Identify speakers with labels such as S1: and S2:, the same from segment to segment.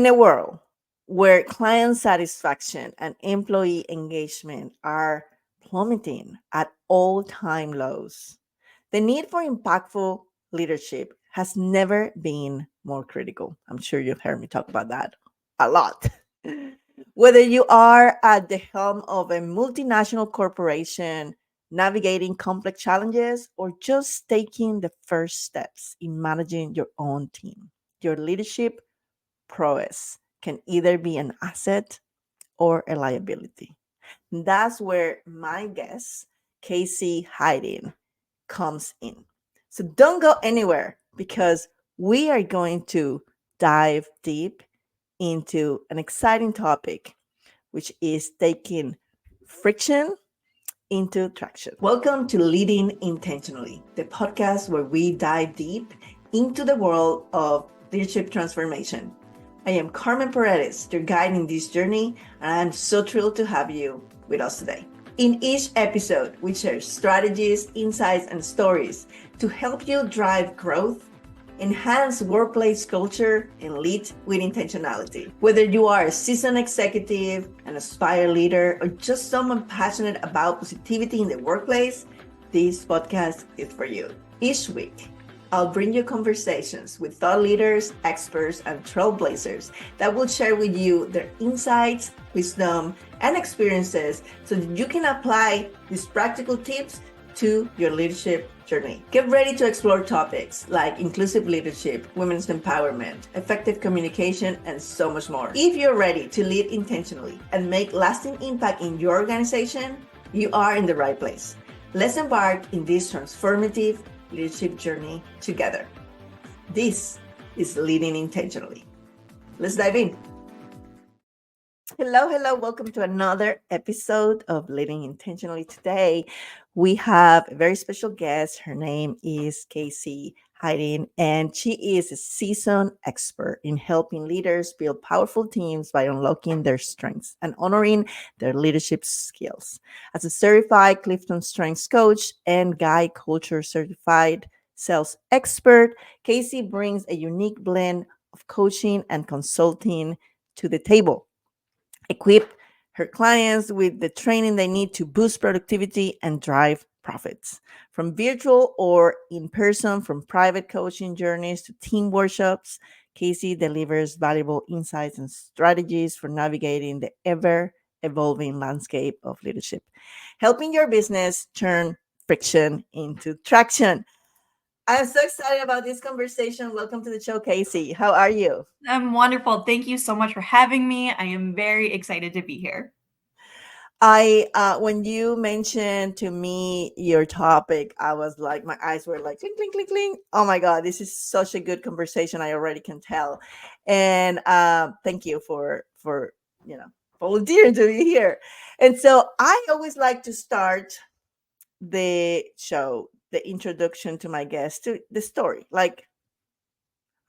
S1: In a world where client satisfaction and employee engagement are plummeting at all-time lows, the need for impactful leadership has never been more critical. I'm sure you've heard me talk about that a lot. Whether you are at the helm of a multinational corporation, navigating complex challenges, or just taking the first steps in managing your own team, your leadership prowess can either be an asset or a liability. That's where my guest, Kasie Heiden, comes in. So don't go anywhere because we are going to dive deep into an exciting topic, which is taking friction into traction. Welcome to Leading Intentionally, the podcast where we dive deep into the world of leadership transformation. I am Carmen Paredes, your guide in this journey, and I'm so thrilled to have you with us today. In each episode, we share strategies, insights, and stories to help you drive growth, enhance workplace culture, and lead with intentionality. Whether you are a seasoned executive, an aspired leader, or just someone passionate about positivity in the workplace, this podcast is for you. Each week, I'll bring you conversations with thought leaders, experts, and trailblazers that will share with you their insights, wisdom, and experiences so that you can apply these practical tips to your leadership journey. Get ready to explore topics like inclusive leadership, women's empowerment, effective communication, and so much more. If you're ready to lead intentionally and make lasting impact in your organization, you are in the right place. Let's embark in this transformative leadership journey together. This is Leading Intentionally. Let's dive in. Hello. Welcome to another episode of Leading Intentionally. Today, we have a very special guest. Her name is Kasie Heiden, and she is a seasoned expert in helping leaders build powerful teams by unlocking their strengths and honoring their leadership skills. As a certified CliftonStrengths coach and Guy Culture certified sales expert, Kasie brings a unique blend of coaching and consulting to the table. Equip her clients with the training they need to boost productivity and drive profits. From virtual or in person, from private coaching journeys to team workshops, Kasie delivers valuable insights and strategies for navigating the ever evolving landscape of leadership, helping your business turn friction into traction. I'm so excited about this conversation. Welcome to the show, Kasie. How are you?
S2: I'm wonderful. Thank you so much for having me. I am very excited to be here.
S1: When you mentioned to me your topic, I was like, my eyes were like, clink, clink, clink, clink. Oh my God, this is such a good conversation. I already can tell. And thank you for volunteering to be here. And so I always like to start the show, the introduction to my guest, to the story. Like,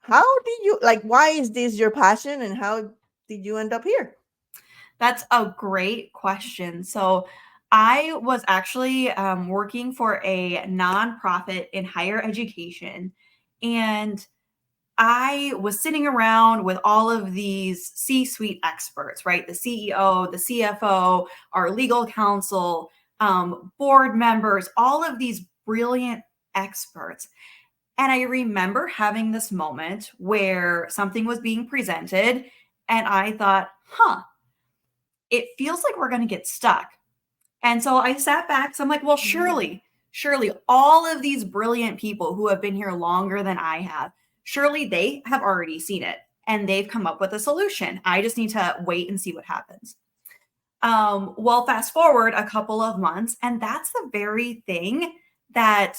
S1: how did you why is this your passion and how did you end up here?
S2: That's a great question. So, I was actually working for a nonprofit in higher education, and I was sitting around with all of these C suite experts, right? The CEO, the CFO, our legal counsel, board members, all of these brilliant experts. And I remember having this moment where something was being presented, and I thought, it feels like we're going to get stuck. And so I sat back. So I'm like, well, surely all of these brilliant people who have been here longer than I have, surely they have already seen it and they've come up with a solution. I just need to wait and see what happens. Well, fast forward a couple of months, and that's the very thing that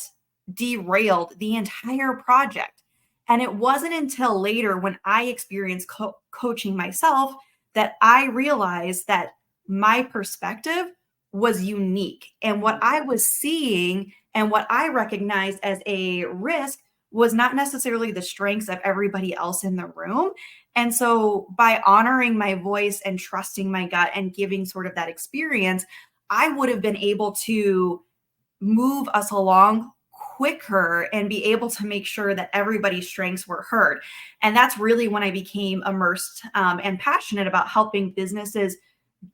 S2: derailed the entire project. And it wasn't until later when I experienced coaching myself that I realized that my perspective was unique. And what I was seeing and what I recognized as a risk was not necessarily the strengths of everybody else in the room. And so by honoring my voice and trusting my gut and giving sort of that experience, I would have been able to move us along quicker and be able to make sure that everybody's strengths were heard. And that's really when I became immersed and passionate about helping businesses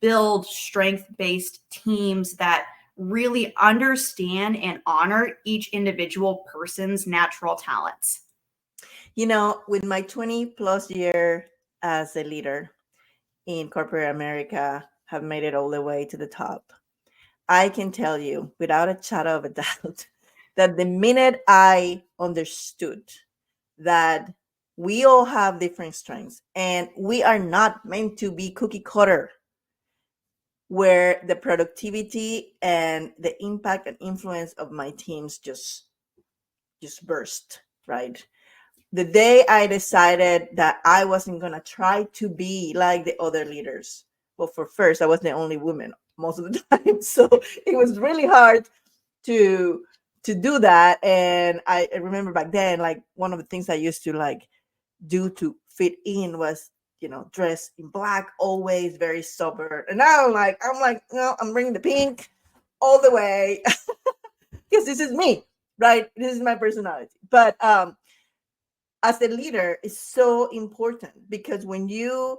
S2: build strength-based teams that really understand and honor each individual person's natural talents.
S1: With my 20 plus year as a leader in corporate America, have made it all the way to the top. I can tell you without a shadow of a doubt that the minute I understood that we all have different strengths and we are not meant to be cookie cutter, where the productivity and the impact and influence of my teams just burst, right? The day I decided that I wasn't going to try to be like the other leaders. Well, for first, I was the only woman most of the time. So it was really hard to do that. And I remember back then, like one of the things I used to like do to fit in was, dress in black, always very sober. And now I'm like, no, I'm bringing the pink all the way because this is me, right? This is my personality. But as a leader, it's so important because when you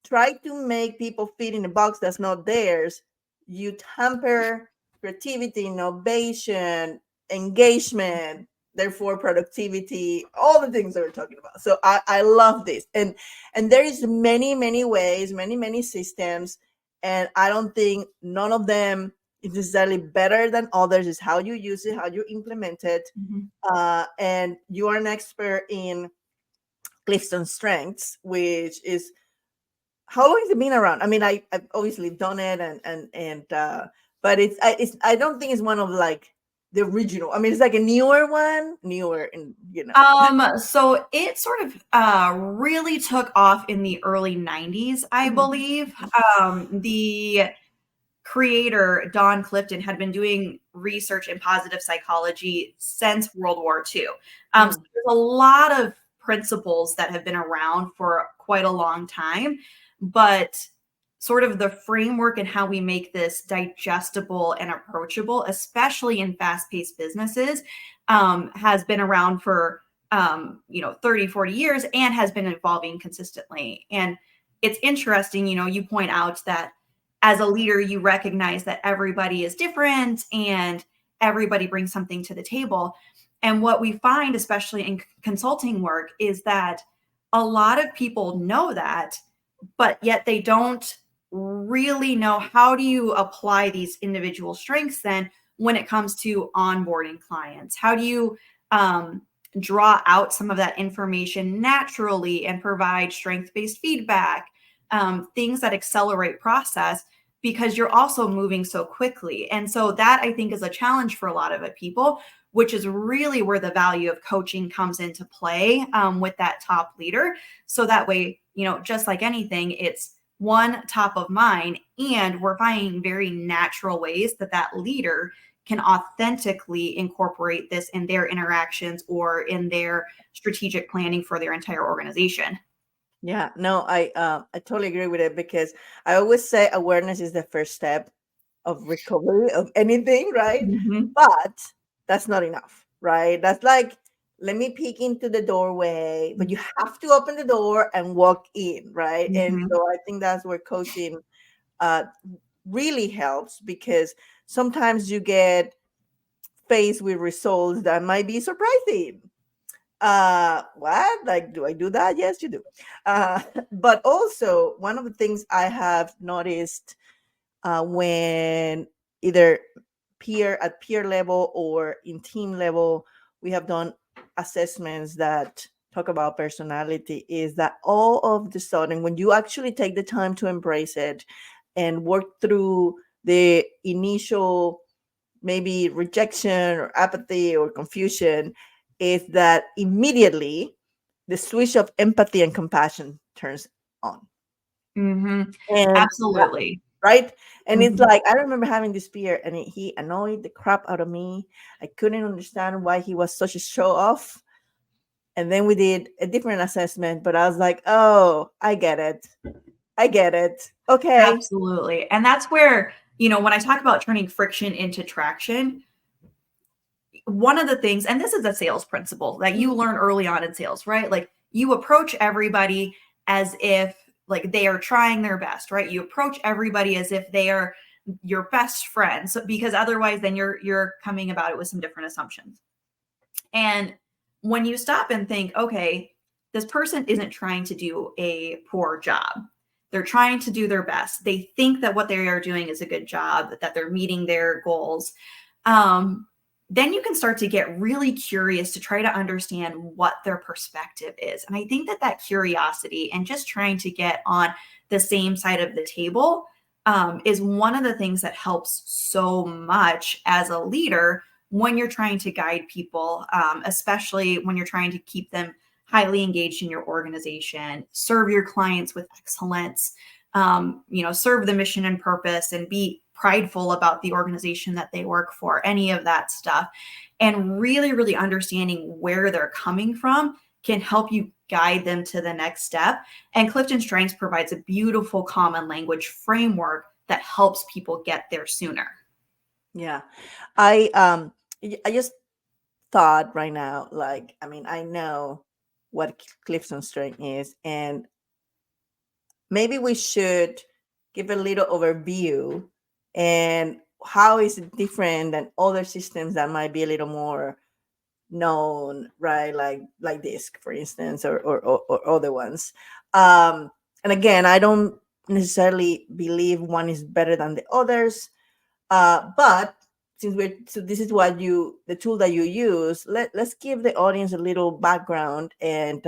S1: try to make people fit in a box that's not theirs, you tamper creativity, innovation, engagement, therefore productivity, all the things that we're talking about. So I love this. And there is many ways, many systems. And I don't think none of them is necessarily better than others. It's how you use it, how you implement it.
S2: Mhm.
S1: And you are an expert in CliftonStrengths, which is, how long has it been around? I mean, I've obviously done it, and but I don't think it's one of like the original. I mean, it's like a newer one, newer, and.
S2: So it sort of really took off in the early 90s, I
S1: Mhm.
S2: believe. The creator, Don Clifton, had been doing research in positive psychology since World War II. So
S1: Mm.
S2: there's a lot of principles that have been around for quite a long time, but sort of the framework and how we make this digestible and approachable, especially in fast-paced businesses, has been around for 30, 40 years and has been evolving consistently. And it's interesting, you point out that as a leader, you recognize that everybody is different and everybody brings something to the table. And what we find, especially in consulting work, is that a lot of people know that, but yet they don't really know how do you apply these individual strengths then when it comes to onboarding clients. How do you draw out some of that information naturally and provide strength-based feedback, things that accelerate process, because you're also moving so quickly. And so that, I think, is a challenge for a lot of people, which is really where the value of coaching comes into play with that top leader. So that way, just like anything, it's one, top of mind, and we're finding very natural ways that that leader can authentically incorporate this in their interactions or in their strategic planning for their entire organization.
S1: Yeah, no, I totally agree with it because I always say awareness is the first step of recovery of anything, right?
S2: Mhm.
S1: But that's not enough, right? That's like, let me peek into the doorway, but you have to open the door and walk in, right? And
S2: Mhm.
S1: so I think that's where coaching uh, really helps because sometimes you get faced with results that might be surprising. What? Like, do I do that? Yes, you do. Uh, but also, one of the things I have noticed when either peer level or in team level, we have done assessments that talk about personality is that all of the sudden, when you actually take the time to embrace it and work through the initial maybe rejection or apathy or confusion, is that immediately the switch of empathy and compassion turns on.
S2: Mhm.
S1: And
S2: Absolutely.
S1: right? And it's
S2: Mhm.
S1: like I remember having this peer, and he annoyed the crap out of me. I couldn't understand why he was such a show off. And then we did a different assessment, but I was like, oh, I get it. I get it. Okay.
S2: Absolutely. And that's where, when I talk about turning friction into traction, one of the things, and this is a sales principle that you learn early on in sales, right? Like you approach everybody as if like they are trying their best, right? You approach everybody as if they are your best friends, because otherwise then you're coming about it with some different assumptions. And when you stop and think, okay, this person isn't trying to do a poor job. They're trying to do their best. They think that what they are doing is a good job, that they're meeting their goals. Then you can start to get really curious to try to understand what their perspective is. And I think that that curiosity and just trying to get on the same side of the table is one of the things that helps so much as a leader when you're trying to guide people, especially when you're trying to keep them highly engaged in your organization, serve your clients with excellence, serve the mission and purpose, and be prideful about the organization that they work for, any of that stuff. And really, really understanding where they're coming from can help you guide them to the next step. And CliftonStrengths provides a beautiful common language framework that helps people get there sooner.
S1: Yeah. I just thought right now, like, I mean, I know what Clifton Strength is, and maybe we should give a little overview and how is it different than other systems that might be a little more known, right? Like DISC, for instance, or other ones. And again, I don't necessarily believe one is better than the others. But since this is what the tool that you use, let's give the audience a little background and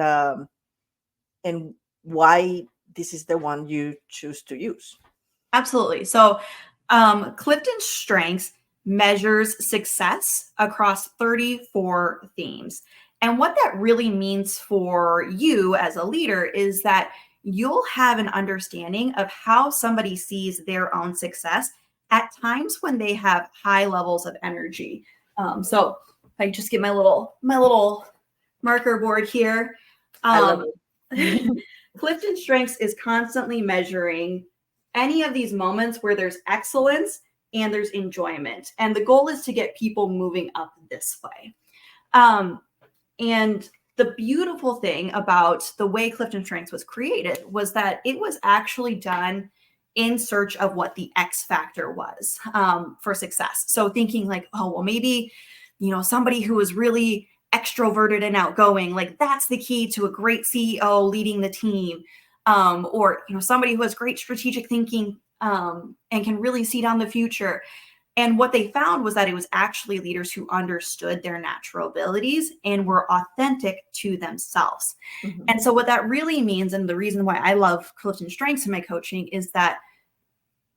S1: why this is the one you choose to use.
S2: Absolutely. So CliftonStrengths measures success across 34 themes. And what that really means for you as a leader is that you'll have an understanding of how somebody sees their own success at times when they have high levels of energy. So if I just get my little marker board here.
S1: I love it.
S2: CliftonStrengths is constantly measuring any of these moments where there's excellence and there's enjoyment. And the goal is to get people moving up this way. And the beautiful thing about the way CliftonStrengths was created was that it was actually done in search of what the X factor was for success. So thinking like, oh, well, maybe, somebody who is really extroverted and outgoing, like that's the key to a great CEO leading the team. Or somebody who has great strategic thinking and can really see down the future. And what they found was that it was actually leaders who understood their natural abilities and were authentic to themselves. Mm-hmm. And so what that really means, and the reason why I love CliftonStrengths in my coaching, is that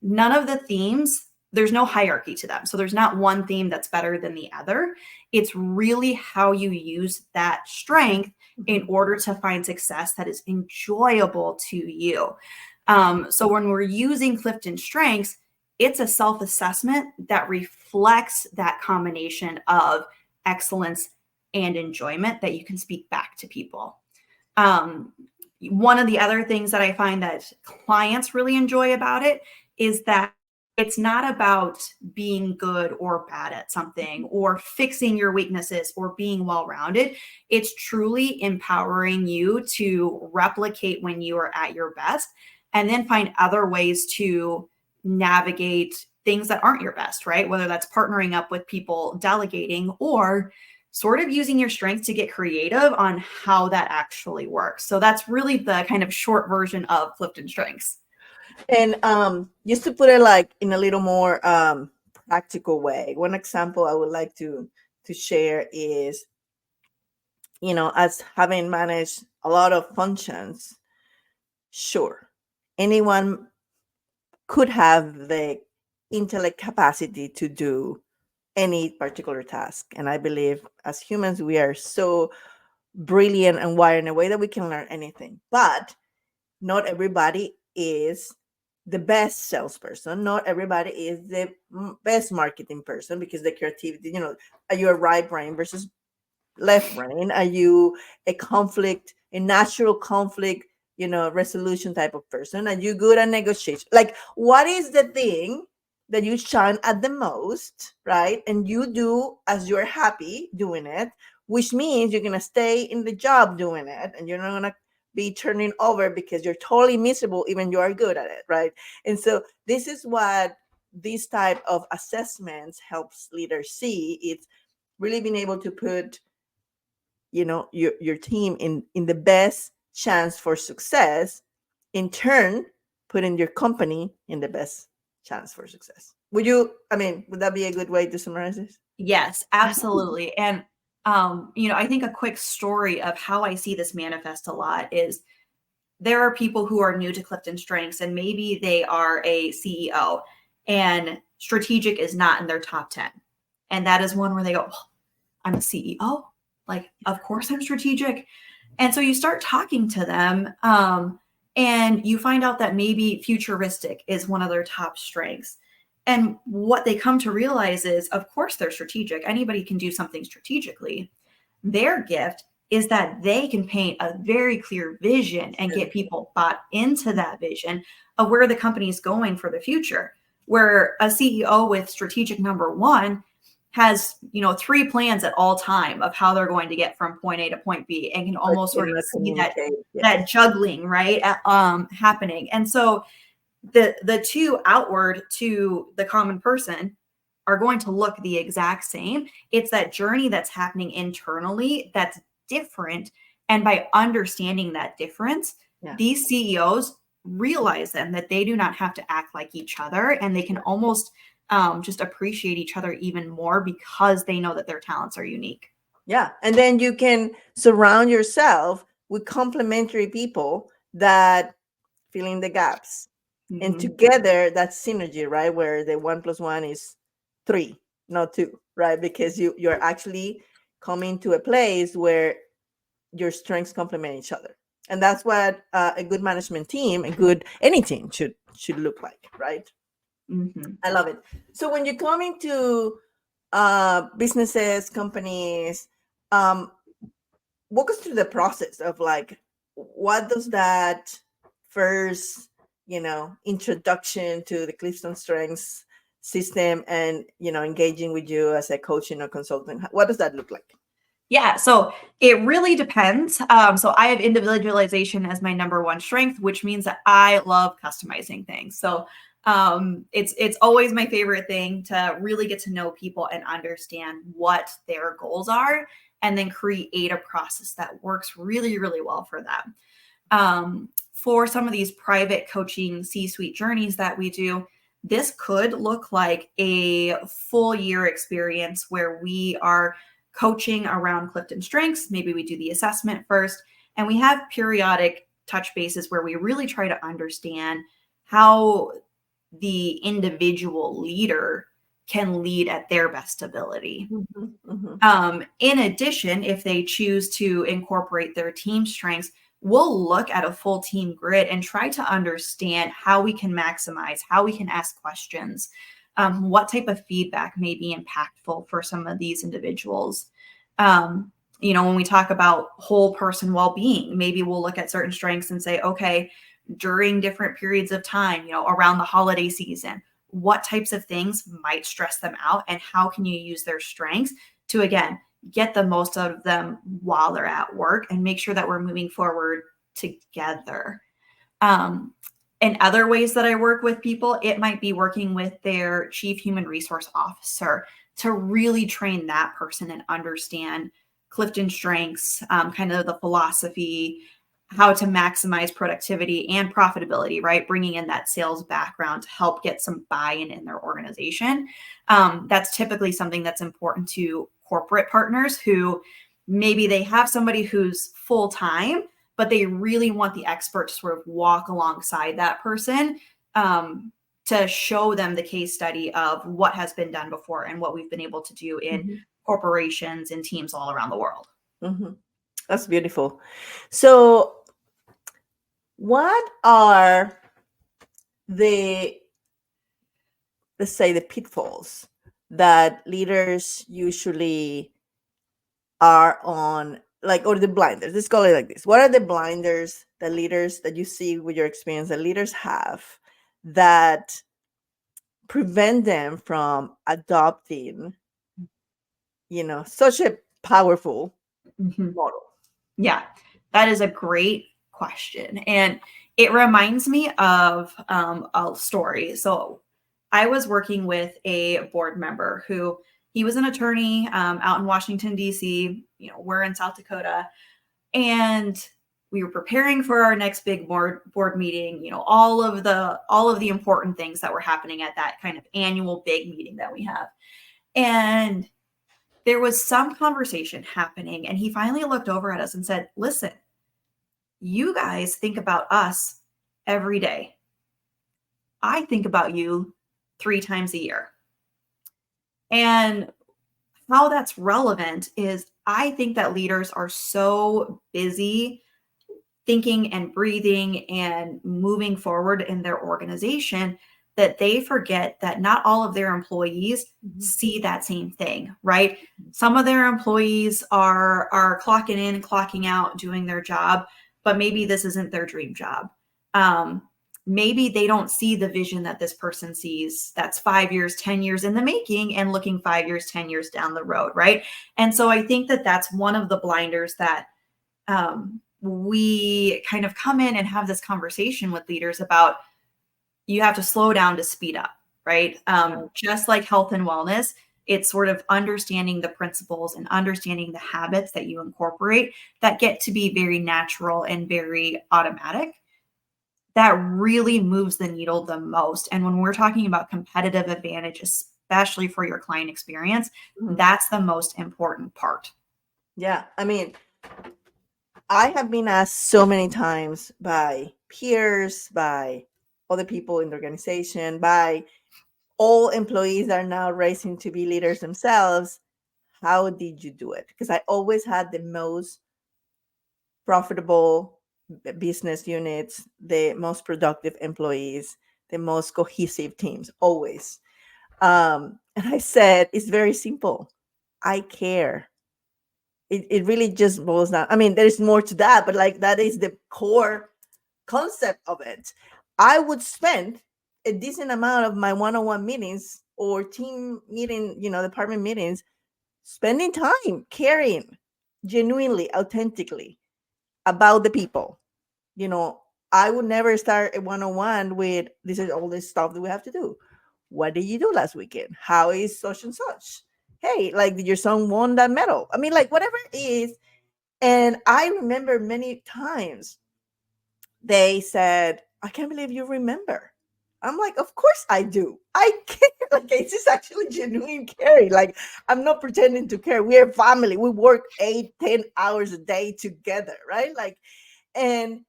S2: none of the themes, there's no hierarchy to them. So there's not one theme that's better than the other. It's really how you use that strength in order to find success that is enjoyable to you. So when we're using CliftonStrengths, it's a self-assessment that reflects that combination of excellence and enjoyment that you can speak back to people. One of the other things that I find that clients really enjoy about it is that it's not about being good or bad at something or fixing your weaknesses or being well-rounded. It's truly empowering you to replicate when you are at your best and then find other ways to navigate things that aren't your best, right? Whether that's partnering up with people, delegating, or sort of using your strengths to get creative on how that actually works. So that's really the kind of short version of CliftonStrengths.
S1: And just to put it like in a little more practical way, one example I would like to share is, as having managed a lot of functions, sure, anyone could have the intellect capacity to do any particular task. And I believe as humans, we are so brilliant and wired in a way that we can learn anything. But not everybody is the best salesperson. Not everybody is the best marketing person, because the creativity, are you a right brain versus left brain? Are you a natural conflict, resolution type of person? Are you good at negotiation? Like, what is the thing that you shine at the most, right? And you do as you're happy doing it, which means you're going to stay in the job doing it, and you're not going to be turning over because you're totally miserable even you are good at it, right? And so this is what this type of assessments helps leaders see. It's really being able to put, your team in the best chance for success, in turn putting your company in the best chance for success. Would that be a good way to summarize this?
S2: Yes, absolutely. And I think a quick story of how I see this manifest a lot is there are people who are new to CliftonStrengths and maybe they are a CEO and strategic is not in their top 10. And that is one where they go, oh, I'm a CEO. Like, of course I'm strategic. And so you start talking to them and you find out that maybe futuristic is one of their top strengths. And what they come to realize is, of course, they're strategic. Anybody can do something strategically. Their gift is that they can paint a very clear vision and get people bought into that vision of where the company is going for the future. Where a CEO with strategic number one has, 3 plans at all time of how they're going to get from point A to point B, and can
S1: But
S2: almost sort of
S1: cannot
S2: see that
S1: communicate.
S2: that juggling, right, happening. And so the two outward to the common person are going to look the exact same. It's that journey that's happening internally that's different. And by understanding that difference, these CEOs realize then that they do not have to act like each other, and they can almost just appreciate each other even more because they know that their talents are unique.
S1: Yeah. And then you can surround yourself with complementary people that fill in the gaps. Mm-hmm. And together, that's synergy, right? Where the 1 + 1 is 3, not 2, right? Because you're actually coming to a place where your strengths complement each other. And that's what a good management team, any team should look like, right? Mm-hmm. I love it. So when you come into businesses, companies, walk us through the process of like, what does that first, introduction to the CliftonStrengths system and, engaging with you as a coaching or consultant, what does that look like?
S2: Yeah, so it really depends. So I have individualization as my number one strength, which means that I love customizing things. So it's always my favorite thing to really get to know people and understand what their goals are, and then create a process that works really, really well for them. For some of these private coaching C-suite journeys that we do, this could look like a full year experience where we are coaching around CliftonStrengths. Maybe we do the assessment first, and we have periodic touch bases where we really try to understand how the individual leader can lead at their best ability. Mm-hmm, mm-hmm. In addition, if they choose to incorporate their team strengths, we'll look at a full team grid and try to understand how we can maximize, how we can ask questions, what type of feedback may be impactful for some of these individuals. When we talk about whole person well-being, maybe we'll look at certain strengths and say, okay, during different periods of time, around the holiday season, what types of things might stress them out, and how can you use their strengths to, again, get the most out of them while they're at work and make sure that we're moving forward together. In other ways that I work with people, it might be working with their chief human resource officer to really train that person and understand CliftonStrengths, kind of the philosophy, how to maximize productivity and profitability, right? Bringing in that sales background to help get some buy-in in their organization. That's typically something that's important to corporate partners who maybe they have somebody who's full-time, but they really want the expert to sort of walk alongside that person to show them the case study of what has been done before and what we've been able to do in corporations and teams all around the world.
S1: Mm-hmm. That's beautiful. So what are let's say the pitfalls that leaders usually are on, like, or the blinders, let's call it like this. What are the blinders that you see with your experience that leaders have that prevent them from adopting, such a powerful
S2: Mhm.
S1: model?
S2: Yeah, that is a great question. And it reminds me of a story. So I was working with a board member who he was an attorney out in Washington, D.C. We're in South Dakota. And we were preparing for our next big board meeting, all of the important things that were happening at that kind of annual big meeting that we have. And there was some conversation happening, and he finally looked over at us and said, "Listen, you guys think about us every day. I think about you 3 times a year." And how that's relevant is I think that leaders are so busy thinking and breathing and moving forward in their organization that they forget that not all of their employees see that same thing, right? Some of their employees are clocking in, clocking out, doing their job, but maybe this isn't their dream job. Maybe they don't see the vision that this person sees that's 5 years, 10 years in the making and looking 5 years, 10 years down the road, right? And so I think that that's one of the blinders that we kind of come in and have this conversation with leaders about. You have to slow down to speed up, right? Just like health and wellness, it's sort of understanding the principles and understanding the habits that you incorporate that get to be very natural and very automatic. That really moves the needle the most. And when we're talking about competitive advantage, especially for your client experience, that's the most important part.
S1: Yeah. I mean, I have been asked so many times by peers, by other people in the organization, by all employees that are now racing to be leaders themselves, how did you do it? Because I always had the most profitable business units, the most productive employees, the most cohesive teams, always. And I said, it's very simple. I care. It really just boils down. I mean, there's more to that, but like that is the core concept of it. I would spend a decent amount of my one-on-one meetings or team meeting, department meetings, spending time caring genuinely, authentically about the people. I would never start a one-on-one with this is all this stuff that we have to do. What did you do last weekend? How is such and such? Hey, like, did your son won that medal? I mean, like, whatever it is. And I remember many times they said, I can't believe you remember. I'm like, of course I do. I care. Like, this is actually genuine caring. Like, I'm not pretending to care. We're family. We work 8-10 hours a day together, right? Like, and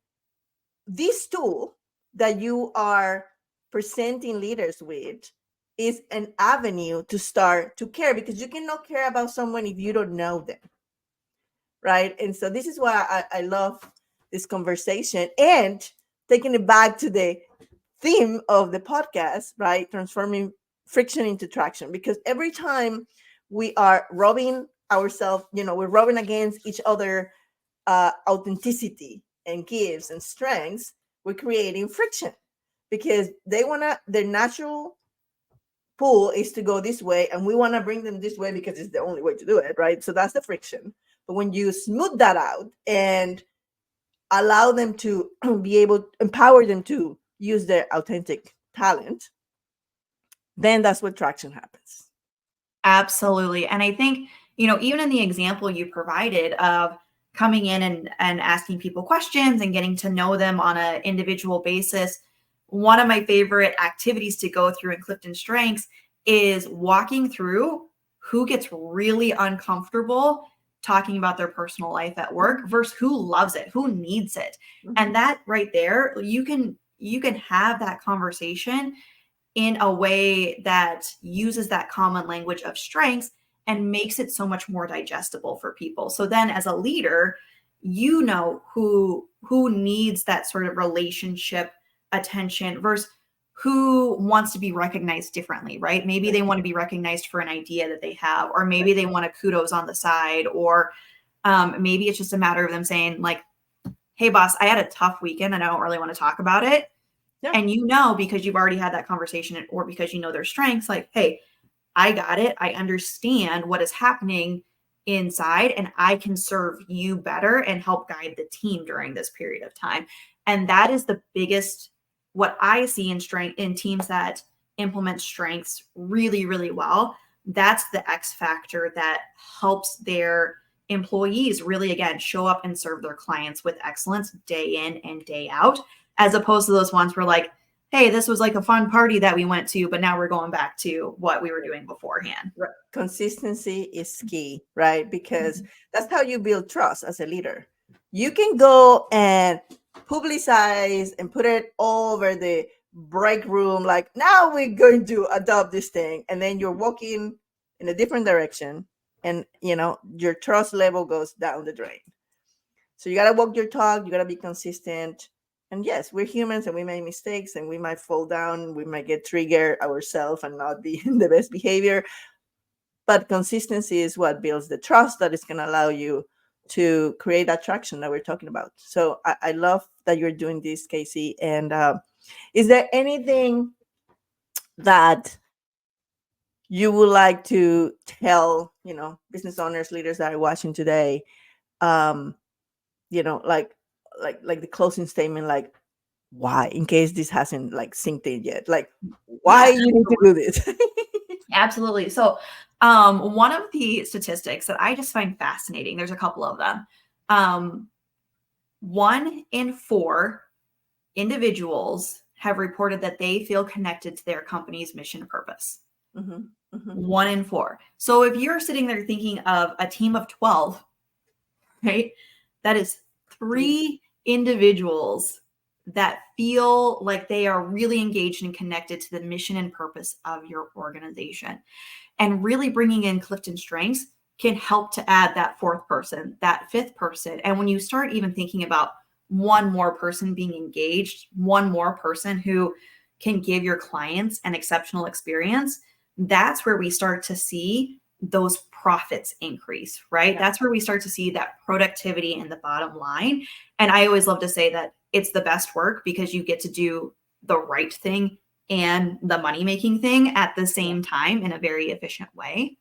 S1: this tool that you are presenting leaders with is an avenue to start to care, because you cannot care about someone if you don't know them, right? And so this is why I love this conversation, and taking it back to the theme of the podcast, right? Transforming friction into traction, because every time we are rubbing ourselves, we're rubbing against each other authenticity and gifts and strengths, we're creating friction, because their natural pull is to go this way, and we want to bring them this way because it's the only way to do it, right? So that's the friction. But when you smooth that out and allow them to empower them to use their authentic talent, then that's what traction happens.
S2: Absolutely. And I think, even in the example you provided of coming in and asking people questions and getting to know them on an individual basis, one of my favorite activities to go through in CliftonStrengths is walking through who gets really uncomfortable talking about their personal life at work versus who loves it, who needs it. And that right there, you can have that conversation in a way that uses that common language of strengths and makes it so much more digestible for people. So then as a leader, who needs that sort of relationship attention versus who wants to be recognized differently, right? Maybe they want to be recognized for an idea that they have, or maybe they want a kudos on the side, or maybe it's just a matter of them saying like, hey boss, I had a tough weekend and I don't really want to talk about it.
S1: Yeah.
S2: And because you've already had that conversation or because you know their strengths, like, hey, I got it. I understand what is happening inside, and I can serve you better and help guide the team during this period of time. And that is the biggest, what I see in teams that implement strengths really, really well. That's the X factor that helps their employees really, again, show up and serve their clients with excellence day in and day out, as opposed to those ones where, like, hey, this was like a fun party that we went to, but now we're going back to what we were doing beforehand.
S1: Right. Consistency is key, right? Because that's how you build trust as a leader. You can go and publicize and put it all over the break room, like, now we're going to adopt this thing, and then you're walking in a different direction, and your trust level goes down the drain. So you gotta walk your talk, you gotta be consistent. And yes, we're humans and we make mistakes and we might fall down, we might get triggered ourselves and not be in the best behavior. But consistency is what builds the trust that is going to allow you to create that traction that we're talking about. So I love that you're doing this, Kasie. And is there anything that you would like to tell, business owners, leaders that are watching today, um, like the closing statement, like why, in case this hasn't like synced in yet, like why
S2: Yeah,
S1: you need to do this?
S2: absolutely. So, one of the statistics that I just find fascinating, there's a couple of them. 1 in 4 individuals have reported that they feel connected to their company's mission and purpose.
S1: Mm-hmm, mm-hmm.
S2: 1 in 4. So if you're sitting there thinking of a team of 12, right, that is 3 individuals that feel like they are really engaged and connected to the mission and purpose of your organization. And really bringing in CliftonStrengths can help to add that 4th person, that 5th person. And when you start even thinking about one more person being engaged, one more person who can give your clients an exceptional experience, that's where we start to see those profits increase, right?
S1: Yeah.
S2: That's where we start to see that productivity in the bottom line. And I always love to say that it's the best work because you get to do the right thing and the money making thing at the same time in a very efficient way.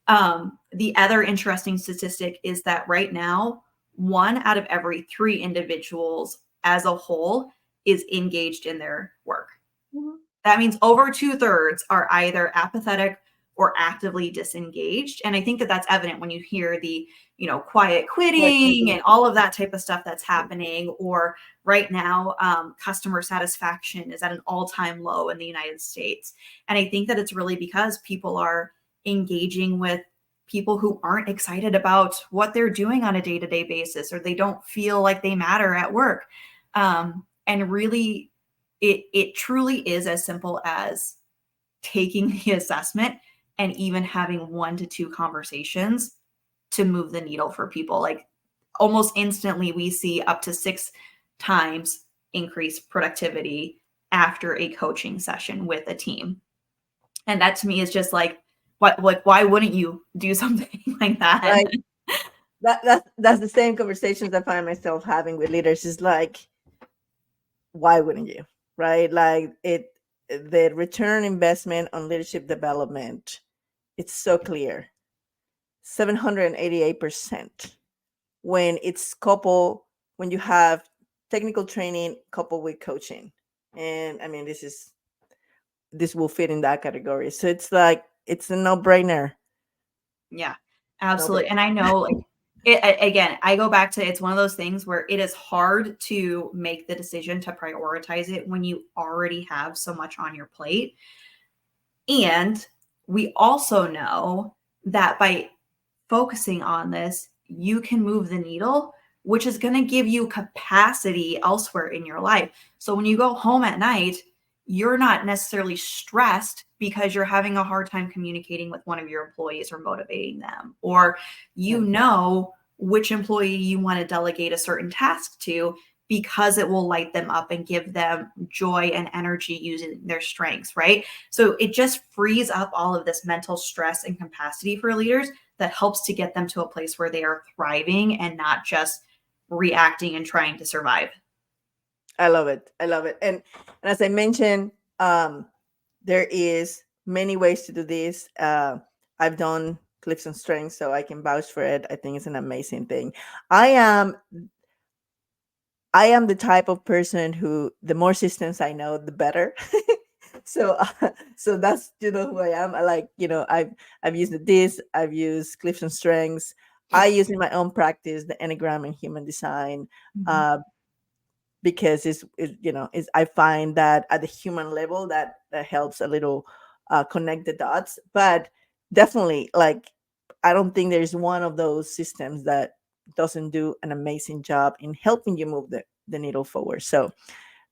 S2: The other interesting statistic is that right now, 1 out of every 3 individuals as a whole is engaged in their work.
S1: Mm-hmm.
S2: That means over 2/3 are either apathetic or actively disengaged. And I think that that's evident when you hear the, quiet quitting and all of that type of stuff that's happening. Or right now, customer satisfaction is at an all-time low in the United States. And I think that it's really because people are engaging with people who aren't excited about what they're doing on a day-to-day basis, or they don't feel like they matter at work. And really, it truly is as simple as taking the assessment and even having 1 to 2 conversations to move the needle for people. Like almost instantly, we see up to 6 times increased productivity after a coaching session with a team. And that to me is just like, why wouldn't you do something like that?
S1: Right. That's the same conversations I find myself having with leaders. Is like, why wouldn't you? Right? Like the return investment on leadership development, it's so clear. 788% when it's when you have technical training coupled with coaching. And I mean, this will fit in that category. So it's like, it's a no-brainer.
S2: Yeah, absolutely. And I know, like, again, I go back to, it's one of those things where it is hard to make the decision to prioritize it when you already have so much on your plate. And we also know that by focusing on this, you can move the needle, which is going to give you capacity elsewhere in your life. So when you go home at night, you're not necessarily stressed because you're having a hard time communicating with one of your employees or motivating them, or you know which employee you want to delegate a certain task to because it will light them up and give them joy and energy using their strengths, right? So it just frees up all of this mental stress and capacity for leaders that helps to get them to a place where they are thriving and not just reacting and trying to survive.
S1: I love it. I love it. And as I mentioned, there is many ways to do this. I've done CliftonStrengths, so I can vouch for it. I think it's an amazing thing. I am I am the type of person who the more systems I know, the better. so so that's who I am. I like, I've used this, I've used CliftonStrengths. I use in my own practice the Enneagram and Human Design.
S2: Mhm.
S1: Uh, because is I find that at the human level that helps a little connect the dots. But definitely, like, I don't think there's one of those systems that doesn't do an amazing job in helping you move the needle forward. So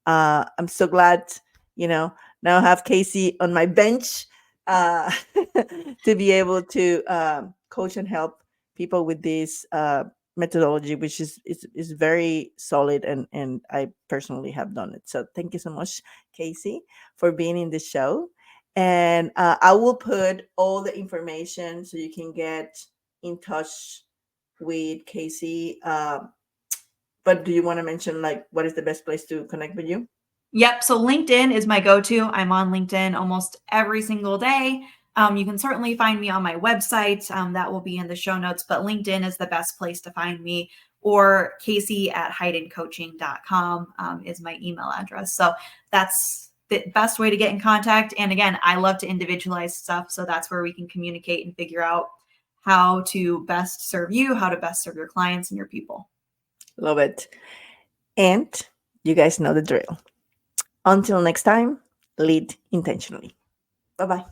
S1: I'm so glad, now I have Kasie on my bench uh, to be able to coach and help people with this methodology, which is very solid, and I personally have done it. So thank you so much, Kasie, for being in the show. And I will put all the information so you can get in touch with Kasie. But do you want to mention, like, what is the best place to connect with you?
S2: Yep. So LinkedIn is my go-to. I'm on LinkedIn almost every single day. You can certainly find me on my website. That will be in the show notes, but LinkedIn is the best place to find me. Or Kasie@heidencoaching.com is my email address. So that's the best way to get in contact. And again, I love to individualize stuff. So that's where we can communicate and figure out how to best serve you, how to best serve your clients and your people.
S1: Love it. And you guys know the drill. Until next time, lead intentionally. Bye bye.